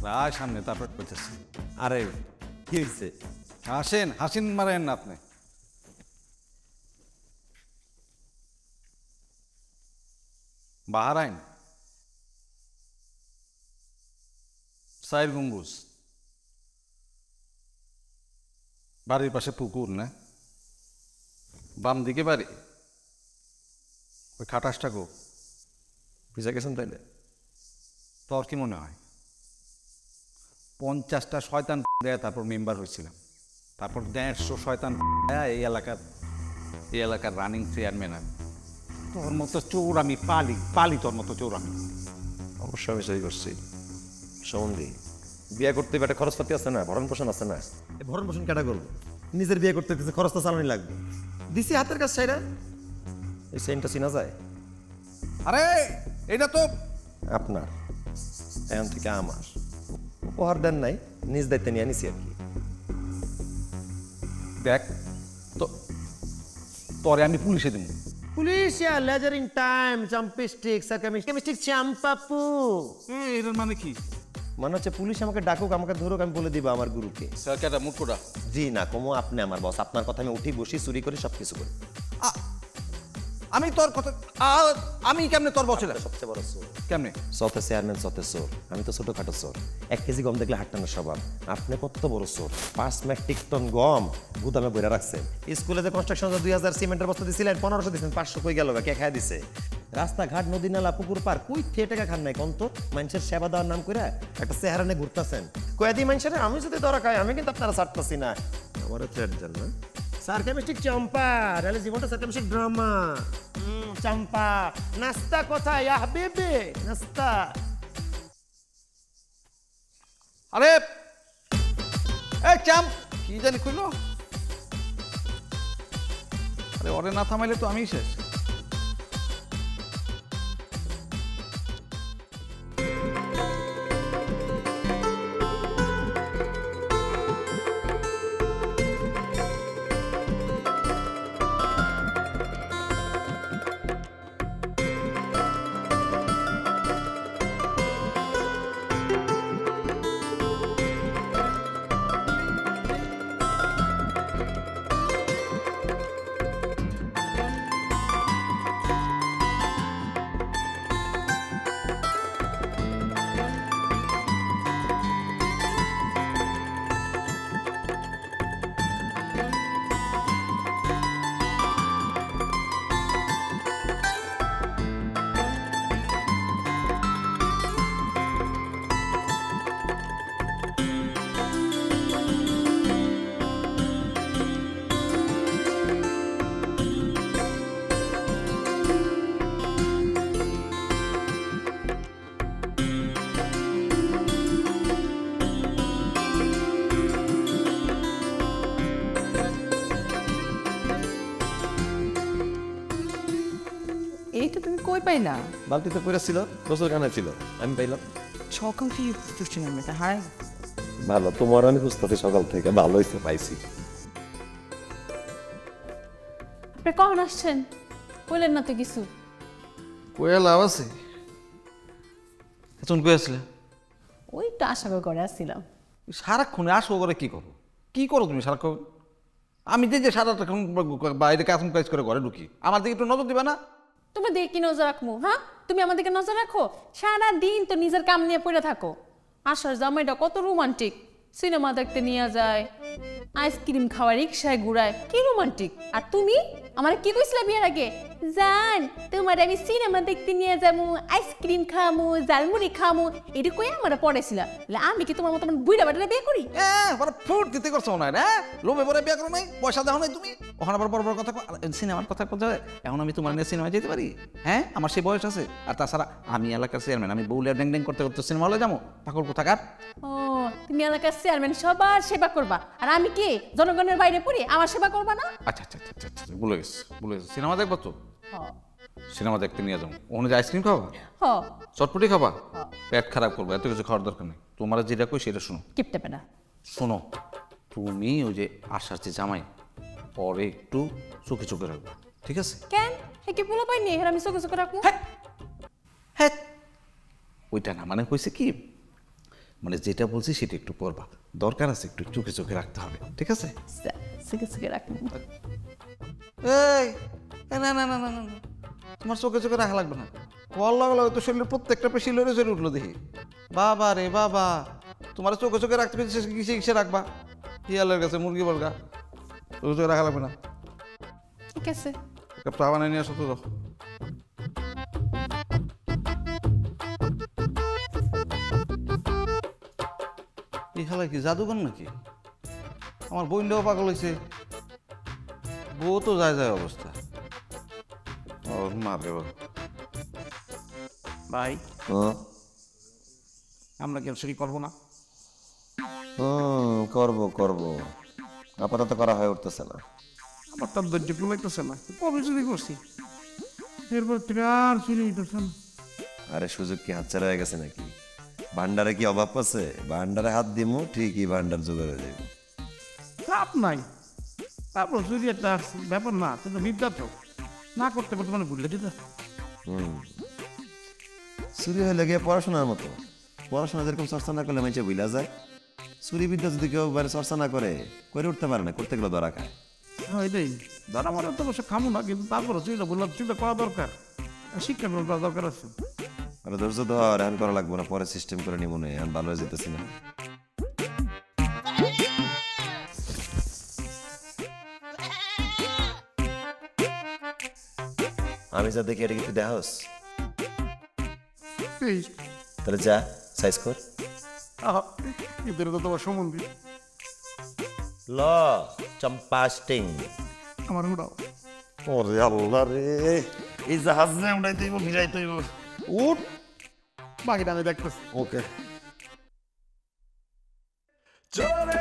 রায় সামনে তারপর করতেছি। আরে কি হয়েছে? হাসেন, হাসিন মারেন না আপনি। বাহারাইন 4 গম্বুজ, বাড়ির পাশে পুকুর না, বাম দিকে বাড়ি, ওই খাটাসটা গো বুঝা গেছেন তাইলে? তোর কি মনে হয় 50টা শয়তান দেয় তারপর মেম্বার হয়েছিলাম, তারপর 150 শয়তান এই এলাকার রানিং চেয়ারম্যান আমি। তোর মতো চোর আমি পালি তোর মতো চোর আমি। অবশ্য আমি সই করছি। সম্বন্ধী বিয়ে করতে একটা খরচপাতি আছে না, ভরণ পোষণ আছে না। এই ভরণ পোষণ কেটা করবো? নিজের বিয়ে করতে কিছু খরচ তো চালানি লাগবে। দিছি হাতের কাছে চাইরা। এই সেন্টটা চিনা যায়? আরে এটা তো আপনার, এখন থেকে আমার। উপহার দেন নাই, নিজ দায়িত্বে নিয়ে নিছি আর কি। দেখ তো তোরে আমি পুলিশে দিব। পুলিশ লেজারিং টাইম চাম্পিস্টিক কেমিস্টিক চাম্পাপু। এটার মানে কি? মানে হচ্ছে পুলিশ আমাকে ডাকুক, আমাকে ধরুক, আমি বলে দিব আমার গুরুকে। স্যার কেটা মুখটা? জি না কমো, আপনি আমার বস, আপনার কথা আমি উঠি বসি চুরি করে সবকিছু করি। আমি তোর কথা আমি কেমনে তোর বসে? সবচেয়ে বড় চোর কেমনে? সতে চেয়ারম্যান সতে চোর, আমি তো ছোটখাটো চোর। 1 কেজি গম দেখলে হাটটানোর স্বভাব। আপনি কত বড় চোর, 5 মেট্রিক টন গম গুদামে বইরা রাখছেন। স্কুলে যে কনস্ট্রাকশন 2000 সিমেন্টের বস্তা দিছিলেন, 1500 দিচ্ছেন, 500 কই গেল? কে খায় দিছে? রাস্তাঘাট নদী নালা পুকুর পার কই থেকে টাকা খান নাই? কন্ত মানুষের সেবা দেওয়ার নাম করে একটা চেহারা নিয়ে ঘুরতেছেন। কয়েদি মানুষের আমি যদি ধরা খাই, আমি কিন্তু আপনারা ছাড়তেছি না। আমারও থ্রেট দেন না। সার্কেমিস্টিক চম্পা, রেলে জীবনটা সার্কেমিস্টিক ড্রামা। চম্পা নাস্তা কোথায় বেবে? নাস্তা। আরে এই চাম কি জানি কইলো? আরে ওরে না থামাইলে তো আমি শেষ। এই তো তুমি কই পাইলা? বালতিতে পড়ে ছিল, গোসল খানা ছিল, আমি পাইলাম। সকাল থেকে খুঁজছি না মেয়েটা, হারাই। ভালো, তোমার আমি খুঁজতে সকাল থেকে, ভালো হয়েছে পাইছি। আপনি কখন আসছেন? বললেন না তো কিছু। কয়ে লাভ আছে? এখন কয়ে আসলে? ওই তো আশা করে আসছিলাম। সারাক্ষণে আসো করে কি করো? কি করো তুমি সারাক্ষণ? আমি যে সারাক্ষণ বাইরে কাজ করে ঘরে ঢুকি, আমার দিকে একটু নজর দিবে না? তোমার দিকে কি নজর রাখবো? হ্যাঁ, তুমি আমার দিকে নজর রাখো? সারা দিন তো নিজের কাম নিয়ে পড়ে থাকো। আসার জামাইটা কত রোমান্টিক, সিনেমা দেখতে নিয়ে যায়, আইসক্রিম খাওয়া, রিক্সায় ঘুরায়, কি রোমান্টিক। আর তুমি আমার কি কইছিলা বিয়ের আগে? জান তোমার আমি সিনেমা দেখতে নিয়ে যাবো, আইসক্রিম খামু, জালমুড়ি খামু, এটা কই আমার পড়েছিলা? আমি কি তোমার মতো বুইড়া বাটারে বিয়ে করি? ফুট দিতে করছো না রে? লোভে পরে বিয়ে করো নাই, পয়সা দাও নাই তুমি, ওখানে আবার বড় বড় কথা। সিনেমার কথা কথা এখন আমি তোমার নিয়ে সিনেমায় যেতে পারি? হ্যাঁ, আমার সেই বয়স আছে। আর তাছাড়া আমি এলাকার চেয়ারম্যান, আমি বউলিয়া ড্যাং ড্যাং করতে করতে সিনেমা হলে যাবো? পাগল কোথাকার। ও, তুমি এলাকার চেয়ারম্যান, সবার সেবা করবা, আর আমি কি জনগণের বাইরে পড়ি? আমার সেবা করবা না? আচ্ছা আচ্ছা আচ্ছা আচ্ছা, ভুলে গেছি। সিনেমা দেখবো তো? সিনেমা দেখতে নিয়ে যাবো। ওখানে যে আইসক্রিম খাবা, চটপটি খাবা, পেট খারাপ করবো, এত কিছু খাওয়ার দরকার নেই। তোমার যেটা কই সেটা শোনো। কিপটে পেনা শোনো, তুমি ওই যে আসার যে জামাই, পরে একটু চোখে চোখে রাখবে, ঠিক আছে? কেন? কি বলো পাইনি আমি চোখে চোখে রাখবো? হ্যাঁ, ওইটা না, মানে হয়েছে কি, মানে যেটা বলছি সেটা একটু পড়বা, দরকার আছে একটু চোখে চোখে রাখতে হবে, ঠিক আছে? সিকে সিকে রাখবো। এই না না না না না না, তোমার চোখে চোখে রাখা লাগবে না। কল লাগালো তো শরীরের প্রত্যেকটা পেশি লড়ে চড়ে উঠলো দেখি। বাবা রে বাবা, তোমার চোখে চোখে রাখতে পেরেছি, কিসে কিসে রাখবা? শিয়ালের কাছে মুরগি বলগা, চোখে চোখে রাখা লাগবে না। ঠিক আছে। একটা চা বানিয়ে নিয়ে আসো তো। এই খেলা কি জাদুকর নাকি? আমার বইনটাও পাগল হয়েছে, বউ তো যায় যায় অবস্থা। ও মারে ভাই আমরা কি চুরি করবো না? করবো করবো, আপাতত করা হয়ে উঠতেছে না। আমার তার ধৈর্য কুলাইতেছে না, কবে চুরি করছি, এরপর থেকে আর চুরি হইতেছে না। আরে সুযোগ কি হাতছাড়া হয়ে গেছে নাকি? ভান্ডারে কি অভাব আছে? ভান্ডারে হাত দিমু ঠিকই ভান্ডার জোগাড় হয়ে যাবে। চাপ নাই, তারপর চুরি একটা ব্যাপার না, কিন্তু বিদ্যা তো না করতে করতে মানে ভুলে দিতে। চুরি হয়ে গিয়ে পড়াশোনার মতো, পড়াশোনা যেরকম চর্চা না করলে মানুষে ভুলা যায়, চুরি বিদ্যা যদি কেউ বাইরে চর্চা না করে উঠতে পারে না, করতে গেলে ধরা খায়। হ্যাঁ এটাই ধরা মারা তো অবশ্য খামো না, কিন্তু তারপরে চুরিটা বললাম চুরিটা করা দরকার, শিক্ষা গ্রহণ করা দরকার আছে। আরে ধৈর্য ধর, এখন করা লাগবো না, পরে সিস্টেম করে নিব না, এখন ভালো হয়ে যেতেছি না। আমি যা দেখি এটা কিন্তু দেখাস, তাহলে যা সাইজ কর। কিন্তু এটা তো তোমার সম্বন্ধী, ল চম্পাস্টিং আমার উড়াও। ওরে আল্লাহ রে, এই জাহাজ উড়াইতে ভিড়াইতে উঠ, বাকিটা আমি দেখতেছি। ওকে। চলে